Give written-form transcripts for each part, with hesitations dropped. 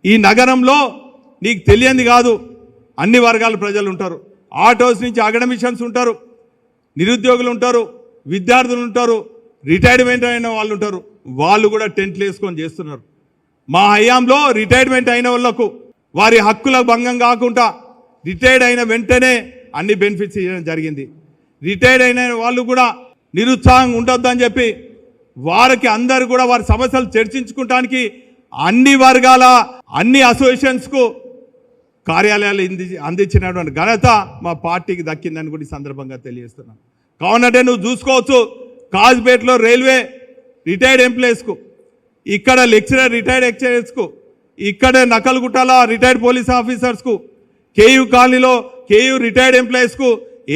ఈ నగరంలో నీకు తెలియంది కాదు, అన్ని వర్గాల ప్రజలు ఉంటారు. ఆటోస్ నుంచి అకాడమిషియన్స్ ఉంటారు, నిరుద్యోగులు ఉంటారు, విద్యార్థులు ఉంటారు, రిటైర్మెంట్ అయిన వాళ్ళు ఉంటారు. వాళ్ళు కూడా టెంట్లు వేసుకొని చేస్తున్నారు. మా హయాంలో రిటైర్మెంట్ అయిన వాళ్లకు వారి హక్కుల భంగం కాకుండా రిటైర్డ్ అయిన వెంటనే అన్ని బెనిఫిట్స్ ఇవ్వడం జరిగింది. రిటైర్డ్ అయిన వాళ్ళు కూడా నిరుత్సాహంగా ఉండొద్దని చెప్పి వారికి అందరు కూడా వారి సమస్యలు చర్చించుకోవడానికి అన్ని వర్గాల అన్ని అసోసియేషన్స్కు కార్యాలయాలు అందించినటువంటి ఘనత మా పార్టీకి దక్కిందని కూడా ఈ సందర్భంగా తెలియజేస్తున్నాను. కావునంటే నువ్వు చూసుకోవచ్చు, కాజ్పేట్లో రైల్వే రిటైర్డ్ ఎంప్లాయీస్కు, ఇక్కడ లెక్చరర్ రిటైర్డ్ లెక్చరర్స్కు, ఇక్కడ నకల్గుట్టల రిటైర్డ్ పోలీస్ ఆఫీసర్స్కు, కేయూ కాలనీలో కేయూ రిటైర్డ్ ఎంప్లాయీస్కు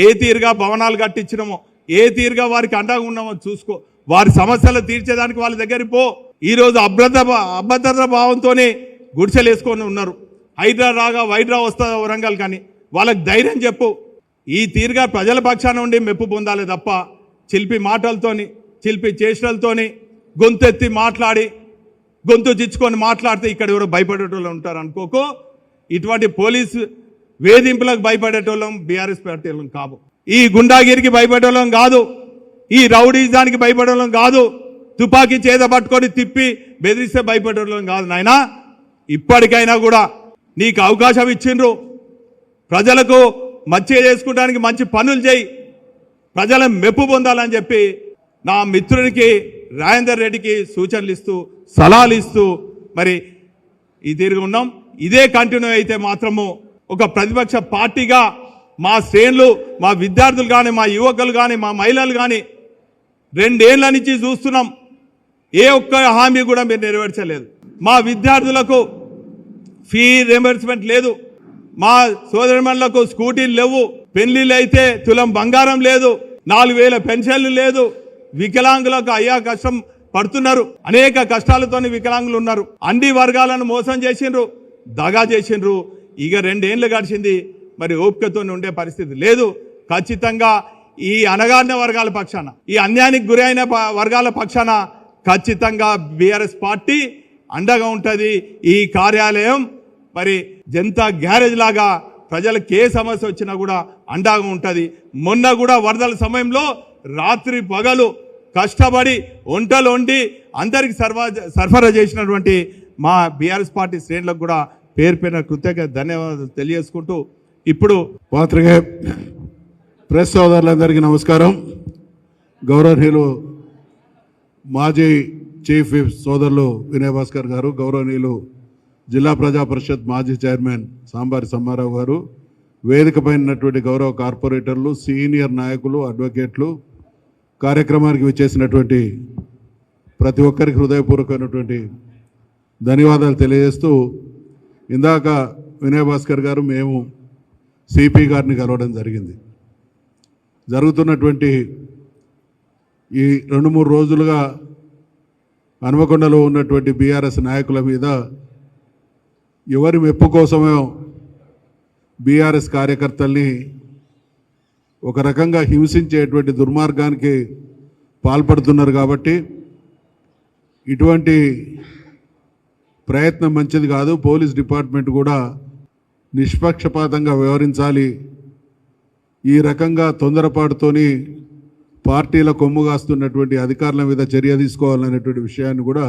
ఏ తీరుగా భవనాలు కట్టించినామో, ఏ తీరుగా వారికి అండగా ఉన్నామో చూసుకో. వారి సమస్యలు తీర్చేదానికి వాళ్ళ దగ్గరికి పో. ఈరోజు అభద్రత భావంతోనే గుడిసెలు వేసుకొని ఉన్నారు. హైడ్రా రాగా వైడ్రా వస్తుందా వరంగల్, కానీ వాళ్ళకి ధైర్యం చెప్పు. ఈ తీరుగా ప్రజల పక్షాన ఉండి మెప్పు పొందాలి తప్ప చిలిపి మాటలతోని, చిలిపి చేష్టలతోని, గొంతెత్తి మాట్లాడి, గొంతు చిచ్చుకొని మాట్లాడితే ఇక్కడ ఎవరో భయపడేటోళ్ళు ఉంటారు అనుకోకు. ఇటువంటి పోలీసు వేధింపులకు భయపడేటోళ్ళం బీఆర్ఎస్ పార్టీలం కాదు. ఈ గుండాగిరికి భయపడేటోళ్ళం కాదు, ఈ రౌడీజానికి భయపడేటోళ్ళం కాదు, తుపాకీ చేత పట్టుకొని తిప్పి బెదిరిస్తే భయపడేటోళ్ళం కాదు. నాయనా, ఇప్పటికైనా కూడా నీకు అవకాశం ఇచ్చిండ్రు. ప్రజలకు మంచి చేసుకోవడానికి మంచి పనులు చేయి, ప్రజల మెప్పు పొందాలని చెప్పి నా మిత్రుడికి రాజేందర్ రెడ్డికి సూచనలు ఇస్తూ, సలహాలు ఇస్తూ మరి ఈ తీరుగా ఉన్నాం. ఇదే కంటిన్యూ అయితే మాత్రము ఒక ప్రతిపక్ష పార్టీగా మా శ్రేణులు, మా విద్యార్థులు కానీ, మా యువకులు కానీ, మా మహిళలు కానీ 2 ఏళ్ల నుంచి చూస్తున్నాం. ఏ ఒక్క హామీ కూడా మీరు నెరవేర్చలేదు. మా విద్యార్థులకు ఫీ రియంబర్స్మెంట్ లేదు, మా సోదరిమణులకు స్కూటీలు లేవు, పెళ్లిళ్ళు అయితే తులం బంగారం లేదు, 4000 పెన్షన్లు లేదు, వికలాంగులకు అయ్యా కష్టం పడుతున్నారు, అనేక కష్టాలతో వికలాంగులు ఉన్నారు. అన్ని వర్గాలను మోసం చేసిండ్రు, దగా చేసిండ్రు. ఇక 2 ఏళ్ళు గడిచింది, మరి ఓపికతో ఉండే పరిస్థితి లేదు. ఖచ్చితంగా ఈ అణగారిన వర్గాల పక్షాన, ఈ అన్యాయానికి గురైన వర్గాల పక్షాన ఖచ్చితంగా బీఆర్ఎస్ పార్టీ అండగా ఉంటుంది. ఈ కార్యాలయం మరి జనతా గ్యారేజ్ లాగా ప్రజలకు ఏ సమస్య వచ్చినా కూడా అండగా ఉంటుంది. మొన్న కూడా వరదల సమయంలో రాత్రి పగలు కష్టపడి వంటలు వండి అందరికి సరఫరా చేసినటువంటి మా బీఆర్ఎస్ పార్టీ శ్రేణులకు కూడా పేరు పేరున కృతజ్ఞత ధన్యవాదాలు తెలియజేసుకుంటూ ఇప్పుడు పాత్రికే ప్రెస్ సోదరులందరికీ నమస్కారం. గౌరవనీయులు మాజీ చీఫ్ విప్ సోదరులు వినయ్ భాస్కర్ గారు, గౌరవనీయులు జిల్లా ప్రజా పరిషత్ మాజీ చైర్మన్ సాంబారి సమ్మారావు గారు, వేదికపైనటువంటి గౌరవ కార్పొరేటర్లు, సీనియర్ నాయకులు, అడ్వకేట్లు, కార్యక్రమానికి విచ్చేసినటువంటి ప్రతి ఒక్కరికి హృదయపూర్వకమైనటువంటి ధన్యవాదాలు తెలియజేస్తూ, ఇందాక వినయ్ భాస్కర్ గారు మేము సిపి గారిని కలవడం జరిగింది. జరుగుతున్నటువంటి ఈ 2-3 రోజులుగా హనుమకొండలో ఉన్నటువంటి బీఆర్ఎస్ నాయకుల మీద ఎవరి మెప్పు కోసమో బీఆర్ఎస్ కార్యకర్తల్ని ఒక రకంగా హింసించేటువంటి దుర్మార్గానికి పాల్పడుతున్నారు. కాబట్టి ఇటువంటి ప్రయత్నం మంచిది కాదు. పోలీస్ డిపార్ట్మెంట్ కూడా నిష్పక్షపాతంగా వ్యవహరించాలి. ఈ రకంగా తొందరపాటుతోని పార్టీల కొమ్ము కాస్తున్నటువంటి అధికారుల మీద చర్య తీసుకోవాలనేటువంటి విషయాన్ని కూడా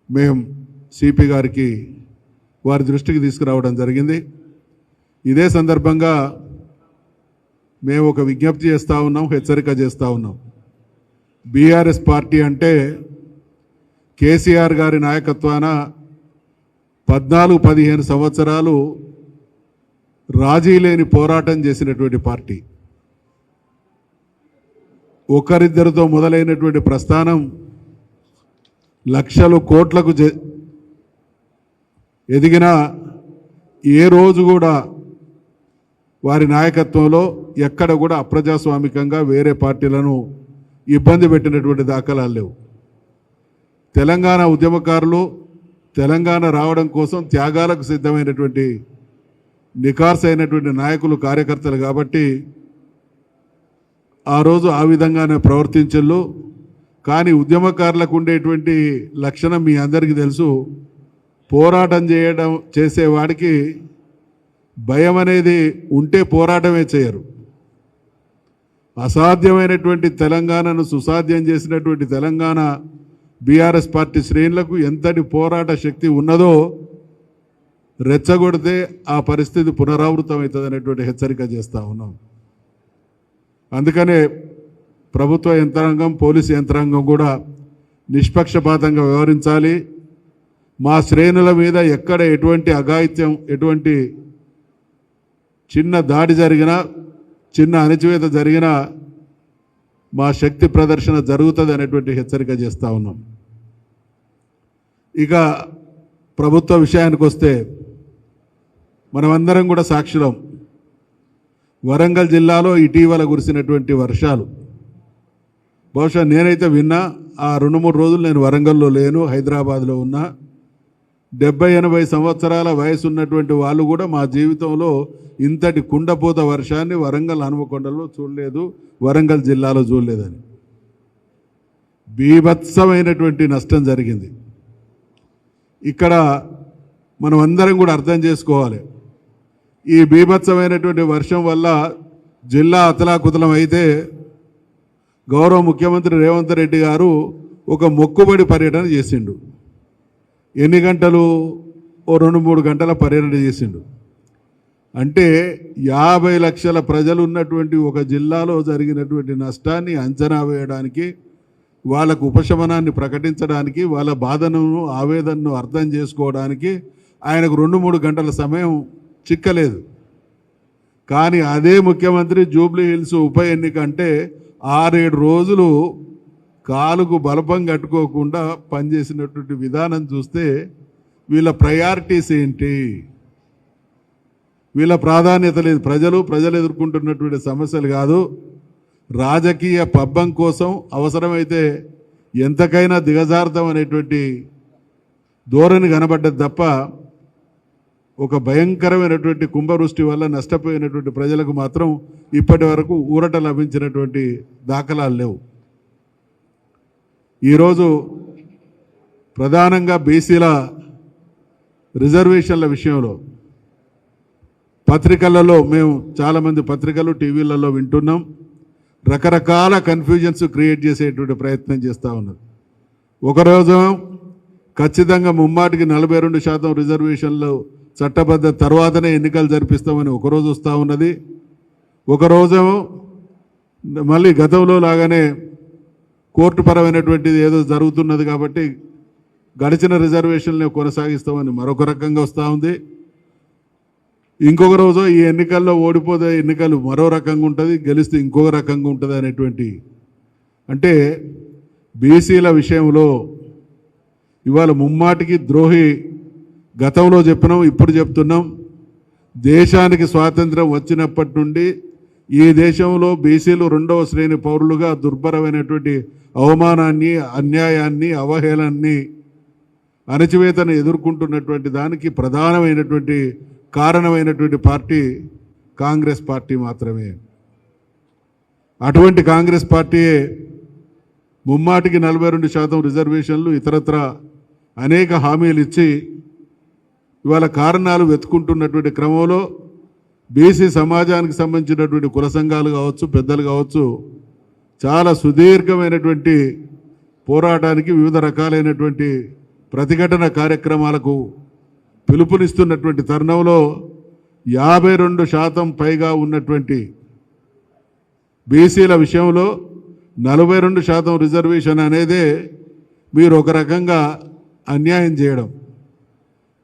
మేము సిపి గారికి వారి దృష్టికి తీసుకురావడం జరిగింది. ఇదే సందర్భంగా మేము ఒక విజ్ఞప్తి చేస్తూ ఉన్నాం, హెచ్చరిక చేస్తూ ఉన్నాం. బీఆర్ఎస్ పార్టీ అంటే కేసీఆర్ గారి నాయకత్వాన 14-15 సంవత్సరాలు రాజీ లేని పోరాటం చేసినటువంటి పార్టీ. ఒకరిద్దరితో మొదలైనటువంటి ప్రస్థానం లక్షలు కోట్లకు ఎదిగిన ఏ రోజు కూడా వారి నాయకత్వంలో ఎక్కడ కూడా అప్రజాస్వామికంగా వేరే పార్టీలను ఇబ్బంది పెట్టినటువంటి దాఖలాలు లేవు. తెలంగాణ ఉద్యమకారులు తెలంగాణ రావడం కోసం త్యాగాలకు సిద్ధమైనటువంటి నికార్స్ అయినటువంటి నాయకులు, కార్యకర్తలు. కాబట్టి ఆ రోజు ఆ విధంగానే ప్రవర్తించళ్ళు. కానీ ఉద్యమకారులకు ఉండేటువంటి లక్షణం మీ అందరికీ తెలుసు, పోరాటం చేసేవాడికి భయం అనేది ఉంటే పోరాటమే చేయరు. అసాధ్యమైనటువంటి తెలంగాణను సుసాధ్యం చేసినటువంటి తెలంగాణ బీఆర్ఎస్ పార్టీ శ్రేణులకు ఎంతటి పోరాట శక్తి ఉన్నదో రెచ్చగొడితే ఆ పరిస్థితి పునరావృతం అవుతుంది అనేటువంటి హెచ్చరిక చేస్తూ ఉన్నాం. అందుకనే ప్రభుత్వ యంత్రాంగం, పోలీసు యంత్రాంగం కూడా నిష్పక్షపాతంగా వ్యవహరించాలి. మా శ్రేణుల మీద ఎక్కడ ఎటువంటి అఘాయిత్యం, ఎటువంటి చిన్న దాడి జరిగినా, చిన్న అణచివేత జరిగినా మా శక్తి ప్రదర్శన జరుగుతుంది అనేటువంటి హెచ్చరిక చేస్తూ ఉన్నాం. ఇక ప్రభుత్వ విషయానికి వస్తే మనమందరం కూడా సాక్షులం. వరంగల్ జిల్లాలో ఇటీవల కురిసినటువంటి వర్షాలు, బహుశా నేనైతే విన్నా, ఆ 2-3 రోజులు నేను వరంగల్లో లేను, హైదరాబాద్లో ఉన్నా. 70-80 సంవత్సరాల వయసు ఉన్నటువంటి వాళ్ళు కూడా మా జీవితంలో ఇంతటి కుండపోత వర్షాన్ని వరంగల్ హనుమకొండలో చూడలేదు, వరంగల్ జిల్లాలో చూడలేదని. బీభత్సమైనటువంటి నష్టం జరిగింది. ఇక్కడ మనం అందరం కూడా అర్థం చేసుకోవాలి, ఈ బీభత్సమైనటువంటి వర్షం వల్ల జిల్లా అతలాకుతలం అయితే గౌరవ ముఖ్యమంత్రి రేవంత్ రెడ్డి గారు ఒక మొక్కుబడి పర్యటన చేసిండు. ఎన్ని గంటలు? ఓ 2-3 గంటల పర్యటన చేసిండు. అంటే 50 లక్షల ప్రజలు ఉన్నటువంటి ఒక జిల్లాలో జరిగినటువంటి నష్టాన్ని అంచనా వేయడానికి, వాళ్ళకు ఉపశమనాన్ని ప్రకటించడానికి, వాళ్ళ బాధను, ఆవేదనను అర్థం చేసుకోవడానికి ఆయనకు 2-3 గంటల సమయం చిక్కలేదు. కానీ అదే ముఖ్యమంత్రి జూబ్లీ హిల్స్ ఉప ఎన్నిక అంటే 6-7 రోజులు కాలుకు బలపం కట్టుకోకుండా పనిచేసినటువంటి విధానం చూస్తే వీళ్ళ ప్రయారిటీస్ ఏంటి, వీళ్ళ ప్రాధాన్యత లేదు. ప్రజలు ఎదుర్కొంటున్నటువంటి సమస్యలు కాదు, రాజకీయ పబ్బం కోసం అవసరమైతే ఎంతకైనా దిగజారుతాం అనేటువంటి ధోరణి కనబడ్డది తప్ప ఒక భయంకరమైనటువంటి కుంభవృష్టి వల్ల నష్టపోయినటువంటి ప్రజలకు మాత్రం ఇప్పటి వరకు ఊరట లభించినటువంటి దాఖలాలు లేవు. ఈరోజు ప్రధానంగా బీసీల రిజర్వేషన్ల విషయంలో పత్రికలలో, మేము చాలామంది పత్రికలు, టీవీలలో వింటున్నాం, రకరకాల కన్ఫ్యూజన్స్ క్రియేట్ చేసేటువంటి ప్రయత్నం చేస్తూ ఉన్నారు. ఒకరోజు ఖచ్చితంగా ముమ్మాటికి 42% రిజర్వేషన్లు చట్టబద్ధ తర్వాతనే ఎన్నికలు జరిపిస్తామని ఒకరోజు వస్తూ ఉన్నది. ఒకరోజు మళ్ళీ గతంలో లాగానే కోర్టు పరమైనటువంటిది ఏదో జరుగుతున్నది కాబట్టి గడిచిన రిజర్వేషన్లు కొనసాగిస్తామని మరొక రకంగా వస్తూ ఉంది. ఇంకొక రోజు ఈ ఎన్నికల్లో ఓడిపోతే ఎన్నికలు మరో రకంగా ఉంటుంది, గెలిస్తే ఇంకొక రకంగా ఉంటుంది అనేటువంటి, అంటే బీసీల విషయంలో ఇవాళ ముమ్మాటికి ద్రోహి. గతంలో చెప్పినాం, ఇప్పుడు చెప్తున్నాం, దేశానికి స్వాతంత్రం వచ్చినప్పటి నుండి ఈ దేశంలో బీసీలు 2వ శ్రేణి పౌరులుగా దుర్భరమైనటువంటి అవమానాన్ని, అన్యాయాన్ని, అవహేళనాన్ని, అణచివేతను ఎదుర్కొంటున్నటువంటి దానికి ప్రధానమైనటువంటి కారణమైనటువంటి పార్టీ కాంగ్రెస్ పార్టీ మాత్రమే. అటువంటి కాంగ్రెస్ పార్టీయే ముమ్మాటికి 42% రిజర్వేషన్లు, ఇతరత్ర అనేక హామీలు ఇచ్చి ఇవాళ కారణాలు వెతుకుంటున్నటువంటి క్రమంలో బీసీ సమాజానికి సంబంధించినటువంటి కుల సంఘాలు కావచ్చు, పెద్దలు కావచ్చు, చాలా సుదీర్ఘమైనటువంటి పోరాటానికి, వివిధ రకాలైనటువంటి ప్రతిఘటన కార్యక్రమాలకు పిలుపునిస్తున్నటువంటి తరుణంలో 52% పైగా ఉన్నటువంటి బీసీల విషయంలో 42% రిజర్వేషన్ అనేదే మీరు ఒక రకంగా అన్యాయం చేయడం.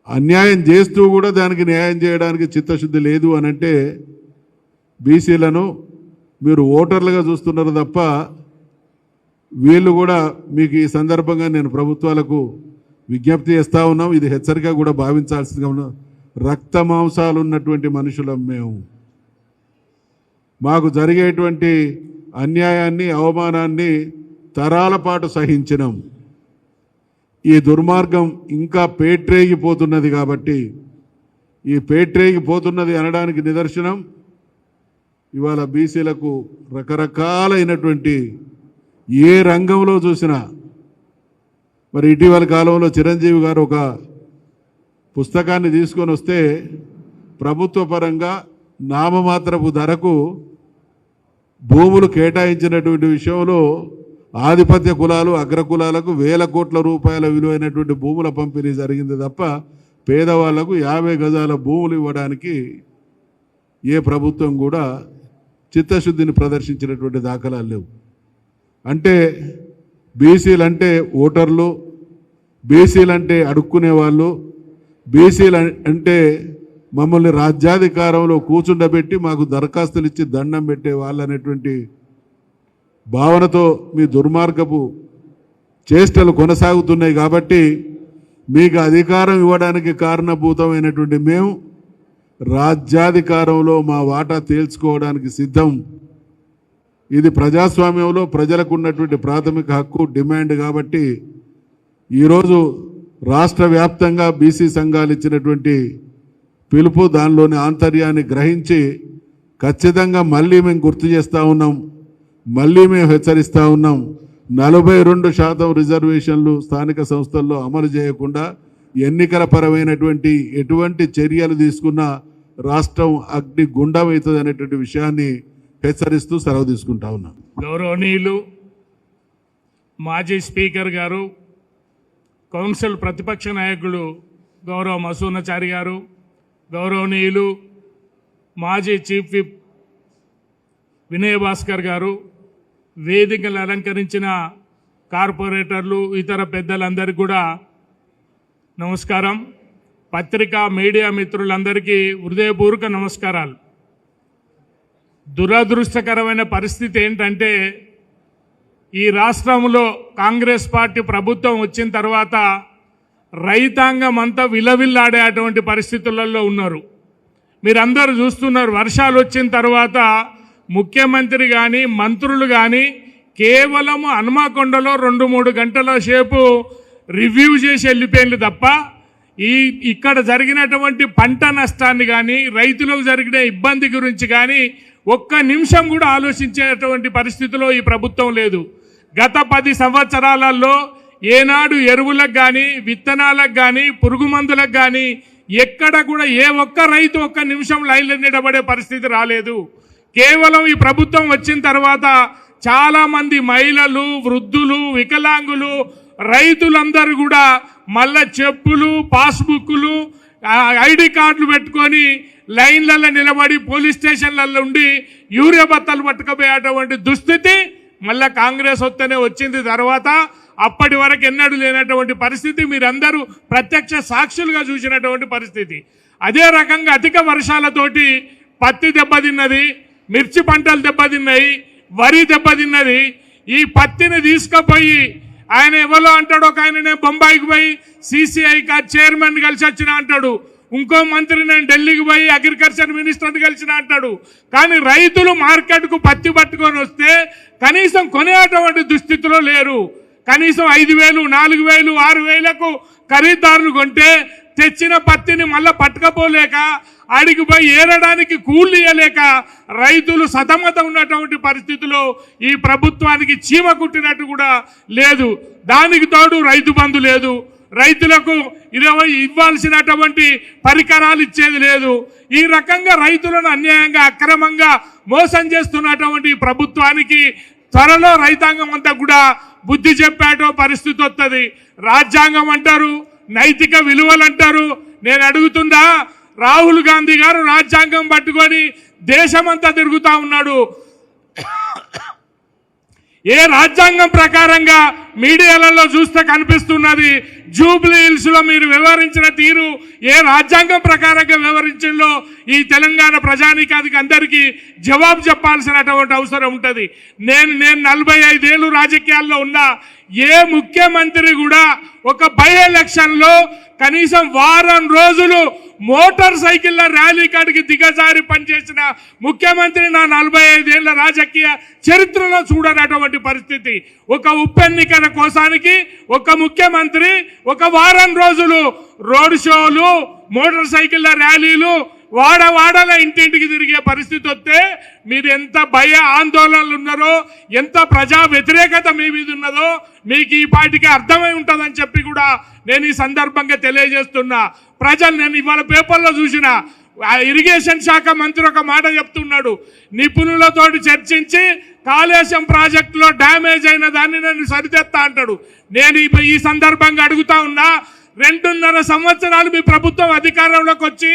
అన్యాయం చేస్తూ కూడా దానికి న్యాయం చేయడానికి చిత్తశుద్ధి లేదు అని అంటే బీసీలను మీరు ఓటర్లుగా చూస్తున్నారు తప్ప వీళ్ళు కూడా మీకు ఈ సందర్భంగా నేను ప్రభుత్వాలకు విజ్ఞప్తి చేస్తూ ఉన్నాం, ఇది హెచ్చరిక కూడా భావించాల్సిందిగా ఉన్నాం. రక్త మాంసాలు ఉన్నటువంటి మనుషులం మేము. మాకు జరిగేటువంటి అన్యాయాన్ని, అవమానాన్ని తరాల పాటు సహించినాం. ఈ దుర్మార్గం ఇంకా పేట్రేగిపోతున్నది కాబట్టి, ఈ పేట్రేగిపోతున్నది అనడానికి నిదర్శనం ఇవాళ బీసీలకు రకరకాలైనటువంటి ఏ రంగంలో చూసినా, మరి ఇటీవల కాలంలో చిరంజీవి గారు ఒక పుస్తకాన్ని తీసుకొని వస్తే ప్రభుత్వ పరంగా నామమాత్రపు ధరకు భూములు కేటాయించినటువంటి విషయంలో ఆధిపత్య కులాలు అగ్రకులాలకు వేల కోట్ల రూపాయల విలువైనటువంటి భూముల పంపిణీ జరిగింది తప్ప పేదవాళ్లకు 50 గజాల భూములు ఇవ్వడానికి ఏ ప్రభుత్వం కూడా చిత్తశుద్ధిని ప్రదర్శించినటువంటి దాఖలాలు లేవు. అంటే బీసీలు అంటే ఓటర్లు, బీసీలు అంటే అడుక్కునే వాళ్ళు, బీసీలు అంటే మమ్మల్ని రాజ్యాధికారంలో కూర్చుండబెట్టి మాకు దరఖాస్తులు ఇచ్చి దండం పెట్టే వాళ్ళు అనేటువంటి భావనతో మీ దుర్మార్గపు చేష్టలు కొనసాగుతున్నాయి. కాబట్టి మీకు అధికారం ఇవ్వడానికి కారణభూతమైనటువంటి మేము రాజ్యాధికారంలో మా వాటా తేల్చుకోవడానికి సిద్ధం. ఇది ప్రజాస్వామ్యంలో ప్రజలకు ఉన్నటువంటి ప్రాథమిక హక్కు, డిమాండ్. కాబట్టి ఈరోజు రాష్ట్ర వ్యాప్తంగా బీసీ సంఘాలు ఇచ్చినటువంటి పిలుపు, దానిలోని ఆంతర్యాన్ని గ్రహించి ఖచ్చితంగా మళ్ళీ మేము గుర్తు చేస్తూ ఉన్నాం, మళ్ళీ మేము హెచ్చరిస్తూ ఉన్నాం. 42% రిజర్వేషన్లు స్థానిక సంస్థల్లో అమలు చేయకుండా ఎన్నికల పరమైనటువంటి ఎటువంటి చర్యలు తీసుకున్నా రాష్ట్రం అగ్ని గుండమవుతుంది అనేటువంటి విషయాన్ని హెచ్చరిస్తూ సెలవు తీసుకుంటా ఉన్నాం. గౌరవనీయులు మాజీ స్పీకర్ గారు, కౌన్సిల్ ప్రతిపక్ష నాయకులు గౌరవ మసూనాచారి గారు, గౌరవనీయులు మాజీ చీఫ్ విప్ వినయ్ భాస్కర్ గారు, వేదికలు అలంకరించిన కార్పొరేటర్లు, ఇతర పెద్దలందరికీ కూడా నమస్కారం. పత్రికా మీడియా మిత్రులందరికీ హృదయపూర్వక నమస్కారాలు. దురదృష్టకరమైన పరిస్థితి ఏంటంటే ఈ రాష్ట్రంలో కాంగ్రెస్ పార్టీ ప్రభుత్వం వచ్చిన తర్వాత రైతాంగం అంతా విలవిల్లాడే అటువంటి పరిస్థితులలో ఉన్నారు. మీరందరూ చూస్తున్నారు, వర్షాలు వచ్చిన తర్వాత ముఖ్యమంత్రి కానీ మంత్రులు కానీ కేవలం హనుమకొండలో 2-3 గంటల సేపు రివ్యూ చేసి వెళ్ళిపోయింది తప్ప ఇక్కడ జరిగినటువంటి పంట నష్టాన్ని కానీ రైతులకు జరిగిన ఇబ్బంది గురించి కానీ ఒక్క నిమిషం కూడా ఆలోచించేటువంటి పరిస్థితిలో ఈ ప్రభుత్వం లేదు. గత 10 సంవత్సరాలలో ఏనాడు ఎరువులకు కానీ విత్తనాలకు కానీ పురుగు మందులకు కానీ ఎక్కడ కూడా ఏ ఒక్క రైతు ఒక్క నిమిషం లైన్లో నిలబడే పరిస్థితి రాలేదు. కేవలం ఈ ప్రభుత్వం వచ్చిన తర్వాత చాలామంది మహిళలు, వృద్ధులు, వికలాంగులు, రైతులందరూ కూడా మళ్ళా చెప్పులు, పాస్బుక్లు, ఐడి కార్డులు పెట్టుకొని లైన్లలో నిలబడి పోలీస్ స్టేషన్లలో ఉండి యూరియా బత్తాలు పట్టుకుపోయేటువంటి దుస్థితి మళ్ళా కాంగ్రెస్ వస్తేనే వచ్చింది. తర్వాత అప్పటి వరకు ఎన్నడూ లేనటువంటి పరిస్థితి మీరందరూ ప్రత్యక్ష సాక్షులుగా చూసినటువంటి పరిస్థితి. అదే రకంగా అధిక వర్షాలతోటి పత్తి దెబ్బతిన్నది, మిర్చి పంటలు దెబ్బతిన్నాయి, వరి దెబ్బతిన్నది. ఈ పత్తిని తీసుకుపోయి ఆయన ఎవరో అంటాడు, ఒక ఆయన నేను బొంబాయికి పోయి సిసిఐ చైర్మన్ కలిసి వచ్చిన అంటాడు, ఇంకో మంత్రి నేను ఢిల్లీకి పోయి అగ్రికల్చర్ మినిస్టర్ని కలిసిన అంటాడు. కానీ రైతులు మార్కెట్కు పత్తి పట్టుకొని వస్తే కనీసం కొనేటువంటి దుస్థితిలో లేరు. కనీసం 5,000, 4,000, 6,000కు ఖరీదారులు కొంటే తెచ్చిన పత్తిని మళ్ళీ పట్టుకపోలేక ఆడికి పోయి ఏరడానికి కూళ్ళు ఇయ్యలేక రైతులు సతమతం ఉన్నటువంటి పరిస్థితిలో ఈ ప్రభుత్వానికి చీమ కుట్టినట్టు కూడా లేదు. దానికి తోడు రైతు బంధు లేదు, రైతులకు ఇవ్వాల్సినటువంటి పరికరాలు ఇచ్చేది లేదు. ఈ రకంగా రైతులను అన్యాయంగా అక్రమంగా మోసం చేస్తున్నటువంటి ప్రభుత్వానికి త్వరలో రైతాంగం అంతా కూడా బుద్ధి చెప్పేటో పరిస్థితి వస్తుంది. రాజ్యాంగం అంటారు, నైతిక విలువలు అంటారు. నేను అడుగుతుందా, రాహుల్ గాంధీ గారు రాజ్యాంగం పట్టుకొని దేశమంతా తిరుగుతూ ఉన్నాడు. ఏ రాజ్యాంగం ప్రకారంగా మీడియాలలో చూస్తే కనిపిస్తున్నది. జూబ్లీ హిల్స్లో మీరు వ్యవహరించిన తీరు ఏ రాజ్యాంగం ప్రకారంగా వ్యవహరించిందో ఈ తెలంగాణ ప్రజానీకానికి అందరికీ జవాబు చెప్పాల్సినటువంటి అవసరం ఉంటుంది. నేను 45 ఏళ్ళు రాజకీయాల్లో ఉన్నా ఏ ముఖ్యమంత్రి కూడా ఒక బై ఎలక్షన్లో కనీసం వారం రోజులు మోటార్ సైకిళ్ళ ర్యాలీ కాడికి దిగజారి పనిచేసిన ముఖ్యమంత్రి నా 45 ఏళ్ల రాజకీయ చరిత్రలో చూడనటువంటి పరిస్థితి. ఒక ఉప ఎన్నికల కోసానికి ఒక ముఖ్యమంత్రి ఒక వారం రోజులు రోడ్ షోలు, మోటార్ సైకిళ్ళ ర్యాలీలు, వాడవాడల ఇంటింటికి తిరిగే పరిస్థితి వస్తే మీరు ఎంత భయ ఆందోళనలు ఉన్నారో, ఎంత ప్రజా వ్యతిరేకత మీ మీద ఉన్నదో మీకు ఈ పాటికి అర్థమై ఉంటుందని చెప్పి కూడా నేను ఈ సందర్భంగా తెలియజేస్తున్నా. ప్రజలు, నేను ఇవాళ పేపర్లో చూసిన ఇరిగేషన్ శాఖ మంత్రి ఒక మాట చెప్తున్నాడు, నిపుణులతోటి చర్చించి కాళేశం ప్రాజెక్టులో డ్యామేజ్ అయిన దాన్ని నేను సరిదిద్దా అంటాడు. నేను ఈ సందర్భంగా అడుగుతా ఉన్నా, 2.5 సంవత్సరాలు మీ ప్రభుత్వం అధికారంలోకి వచ్చి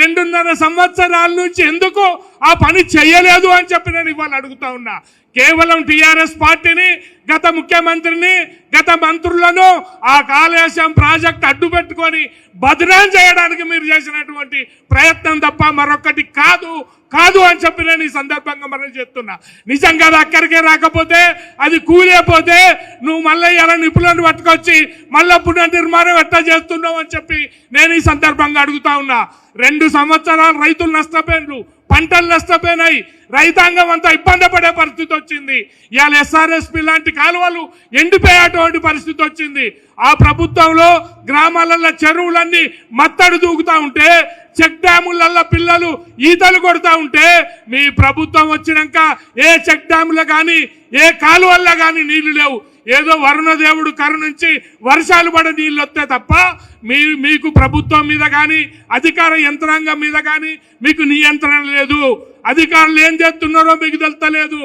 2.5 సంవత్సరాల నుంచి ఎందుకు ఆ పని చేయలేదు అని చెప్పి నేను ఇవాళ అడుగుతా ఉన్నా. కేవలం టీఆర్ఎస్ పార్టీని, గత ముఖ్యమంత్రిని, గత మంత్రులను ఆ కాళేశం ప్రాజెక్ట్ అడ్డు పెట్టుకొని బదనాం చేయడానికి మీరు చేసినటువంటి ప్రయత్నం తప్ప మరొకటి కాదు అని చెప్పి నేను ఈ సందర్భంగా మనం చెప్తున్నా. నిజంగా అది అక్కడికే రాకపోతే, అది కూలిపోతే నువ్వు మళ్ళీ ఎలా నిపుణులను పట్టుకొచ్చి మళ్ళీ పునర్నిర్మాణం ఎట్లా చేస్తున్నావు అని చెప్పి నేను ఈ సందర్భంగా అడుగుతా ఉన్నా. 2 సంవత్సరాలు రైతులు నష్టపోయినారు, పంటలు నష్టపోయినాయి, రైతాంగం అంతా ఇబ్బంది పడే పరిస్థితి వచ్చింది. ఇవాళ ఎస్ఆర్ఎస్పి లాంటి కాలువలు ఎండిపోయేటువంటి పరిస్థితి వచ్చింది. ఆ ప్రభుత్వంలో గ్రామాలలో చెరువులన్నీ మత్తడి దూకుతా ఉంటే, చెక్ డ్యాములలో పిల్లలు ఈతలు కొడుతూ ఉంటే, మీ ప్రభుత్వం వచ్చినాక ఏ చెక్ డ్యాములో కానీ ఏ కాలువల్లో కానీ నీళ్లు లేవు. ఏదో వరుణదేవుడు కరుణించి వర్షాలు పడే నీళ్ళు వస్తే తప్ప మీకు ప్రభుత్వం మీద కానీ అధికార యంత్రాంగం మీద కానీ మీకు నియంత్రణ లేదు. అధికారులు ఏం చేస్తున్నారో మీకు తెలుస్తలేదు.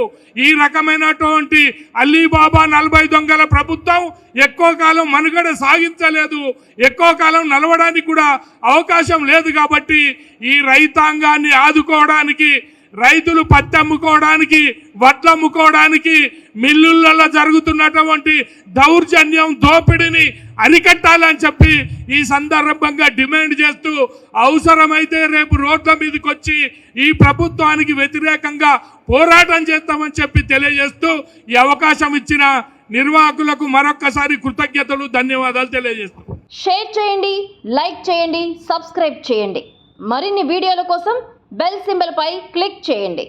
ఈ రకమైనటువంటి అలీబాబా 40 దొంగల ప్రభుత్వం ఎక్కువ కాలం మనుగడ సాగించలేదు, ఎక్కువ కాలం నడవడానికి కూడా అవకాశం లేదు. కాబట్టి ఈ రైతాంగాన్ని ఆదుకోవడానికి, రైతులు పత్తి అమ్ముకోవడానికి, వడ్లు అమ్ముకోవడానికి, మిల్లులలో జరుగుతున్నటువంటి దౌర్జన్యం, దోపిడీని అరికట్టాలని చెప్పి ఈ సందర్భంగా డిమాండ్ చేస్తూ, అవసరమైతే రేపు రోడ్ల మీదకి వచ్చి ఈ ప్రభుత్వానికి వ్యతిరేకంగా పోరాటం చేస్తామని చెప్పి తెలియజేస్తూ, ఈ అవకాశం ఇచ్చిన నిర్వాహకులకు మరొక్కసారి కృతజ్ఞతలు, ధన్యవాదాలు తెలియజేస్తాం. షేర్ చేయండి, లైక్ చేయండి, సబ్స్క్రైబ్ చేయండి. మరిన్ని వీడియోల కోసం బెల్ సింబల్ పై క్లిక్ చేయండి.